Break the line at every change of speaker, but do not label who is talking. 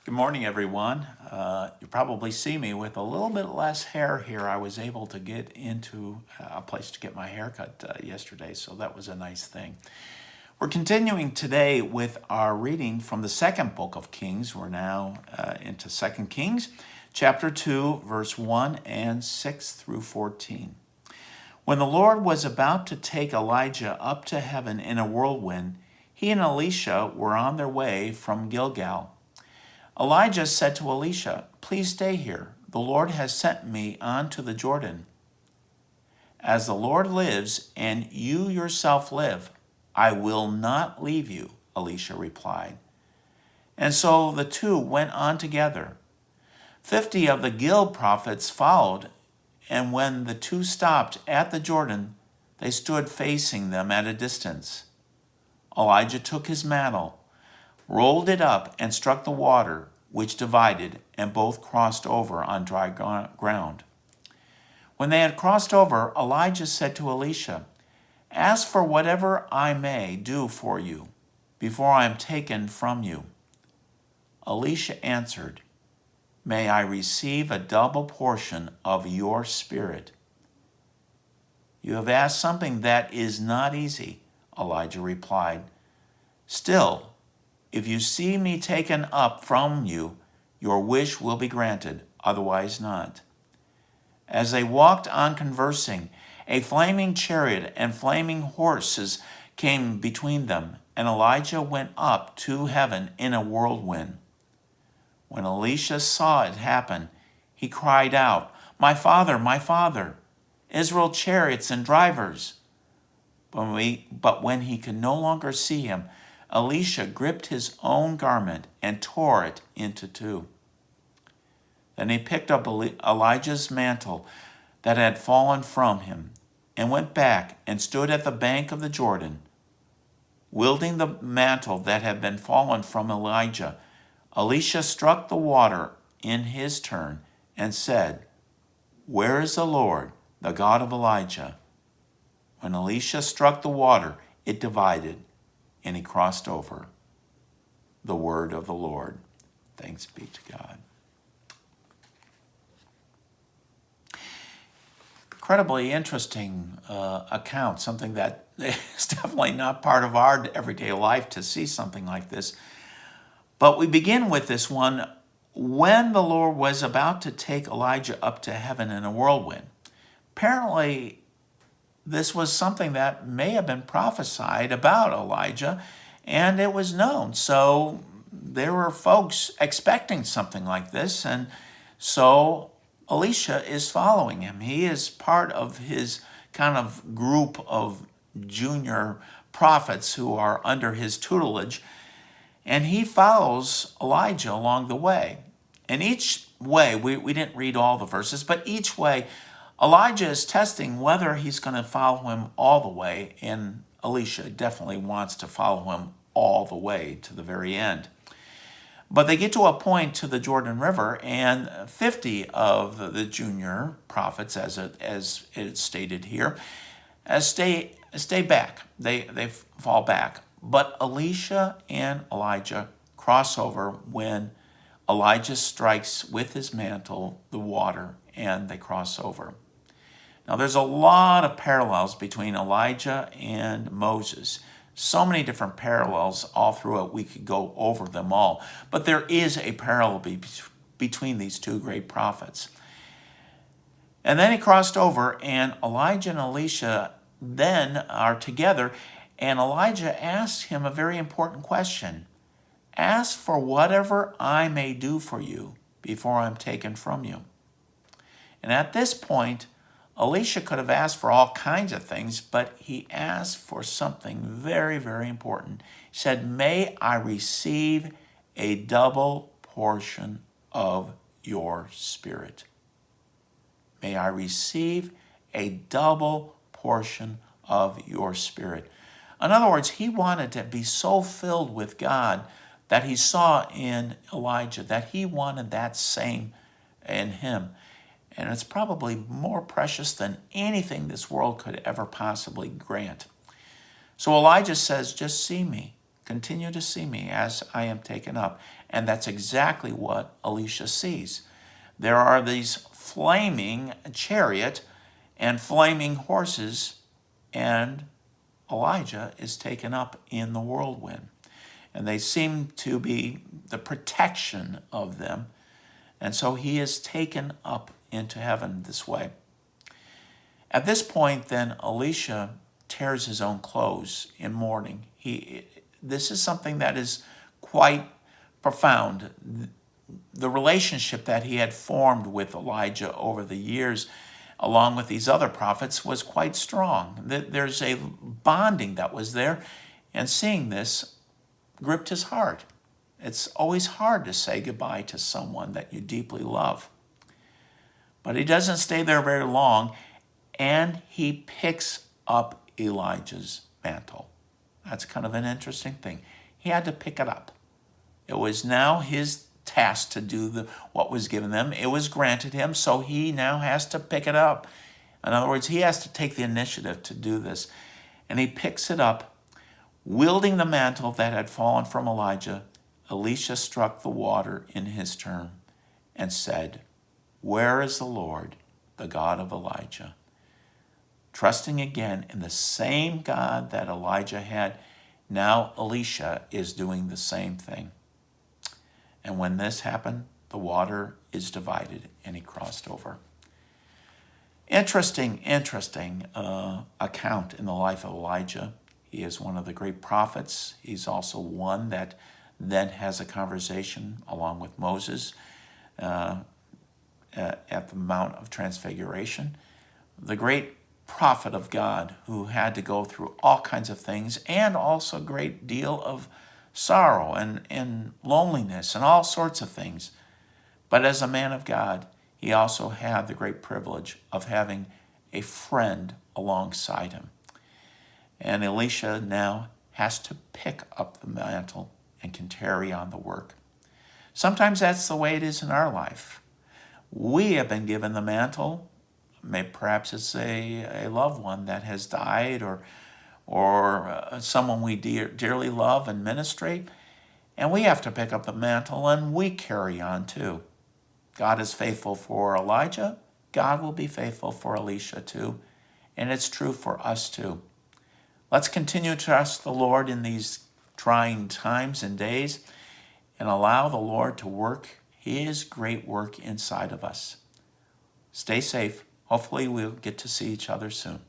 Good morning, everyone. You probably see me with a little bit less hair here. I was able to get into a place to get my hair cut yesterday, so that was a nice thing. We're continuing today with our reading from the second book of Kings. We're now into 2 Kings, chapter 2, verse 1 and 6 through 14. When the Lord was about to take Elijah up to heaven in a whirlwind, he and Elisha were on their way from Gilgal. Elijah said to Elisha, "Please stay here. The Lord has sent me on to the Jordan. As the Lord lives and you yourself live, I will not leave you," Elisha replied. And so the two went on together. 50 of the Gil prophets followed, and when the two stopped at the Jordan, they stood facing them at a distance. Elijah took his mantle, rolled it up, and struck the water, which divided, and both crossed over on dry ground. When they had crossed over, Elijah said to Elisha, "Ask for whatever I may do for you before I am taken from you." Elisha answered, "May I receive a double portion of your spirit." "You have asked something that is not easy," Elijah replied. "Still, if you see me taken up from you, your wish will be granted, otherwise not." As they walked on conversing, a flaming chariot and flaming horses came between them, and Elijah went up to heaven in a whirlwind. When Elisha saw it happen, he cried out, my father, Israel chariots and drivers." But when he could no longer see him, Elisha gripped his own garment and tore it into two. Then he picked up Elijah's mantle that had fallen from him and went back and stood at the bank of the Jordan. Wielding the mantle that had been fallen from Elijah, Elisha struck the water in his turn and said, "Where is the Lord, the God of Elijah?" When Elisha struck the water, it divided, and he crossed over. The word of the Lord. Thanks be to God. Incredibly interesting account, something that is definitely not part of our everyday life to see something like this. But we begin with this one, when the Lord was about to take Elijah up to heaven in a whirlwind. Apparently, this was something that may have been prophesied about Elijah, and it was known. So there were folks expecting something like this, and so Elisha is following him. He is part of his kind of group of junior prophets who are under his tutelage, and he follows Elijah along the way. And each way, we didn't read all the verses, but each way, Elijah is testing whether he's going to follow him all the way, and Elisha definitely wants to follow him all the way to the very end. But they get to a point to the Jordan River, and 50 of the junior prophets, as it's stated here, stay back. They fall back. But Elisha and Elijah cross over when Elijah strikes with his mantle the water, and they cross over. Now, there's a lot of parallels between Elijah and Moses. So many different parallels all through it. We could go over them all. But there is a parallel between these two great prophets. And then he crossed over, and Elijah and Elisha then are together, and Elijah asks him a very important question. "Ask for whatever I may do for you before I'm taken from you." And at this point, Elisha could have asked for all kinds of things, but he asked for something very, very important. He said, "May I receive a double portion of your spirit." May I receive a double portion of your spirit. In other words, he wanted to be so filled with God that he saw in Elijah, that he wanted that same in him. And it's probably more precious than anything this world could ever possibly grant. So Elijah says, "Just see me. Continue to see me as I am taken up. And that's exactly what Elisha sees. There are these flaming chariot and flaming horses, and Elijah is taken up in the whirlwind. And they seem to be the protection of them. And so he is taken up into heaven this way. At this point, then, Elisha tears his own clothes in mourning. This is something that is quite profound. The relationship that he had formed with Elijah over the years, along with these other prophets, was quite strong. There's a bonding that was there, and seeing this gripped his heart. It's always hard to say goodbye to someone that you deeply love. But he doesn't stay there very long, and he picks up Elijah's mantle. That's kind of an interesting thing. He had to pick it up. It was now his task to do what was given them. It was granted him, so he now has to pick it up. In other words, he has to take the initiative to do this. And he picks it up, wielding the mantle that had fallen from Elijah. Elisha struck the water in his turn and said, "Where is the Lord, the God of Elijah?" Trusting again in the same God that Elijah had, now Elisha is doing the same thing. And when this happened, the water is divided, and he crossed over. Interesting account in the life of Elijah. He is one of the great prophets. He's also one that then has a conversation along with Moses at the Mount of Transfiguration. The great prophet of God who had to go through all kinds of things, and also a great deal of sorrow and loneliness and all sorts of things. But as a man of God, he also had the great privilege of having a friend alongside him. And Elisha now has to pick up the mantle and can carry on the work. Sometimes that's the way it is in our life. We have been given the mantle. Perhaps it's a loved one that has died, or someone we dearly love and ministry, and we have to pick up the mantle and we carry on too. God is faithful for Elijah. God will be faithful for Elisha too, and it's true for us too. Let's continue to trust the Lord in these trying times and days, and allow the Lord to work his great work inside of us. Stay safe. Hopefully we'll get to see each other soon.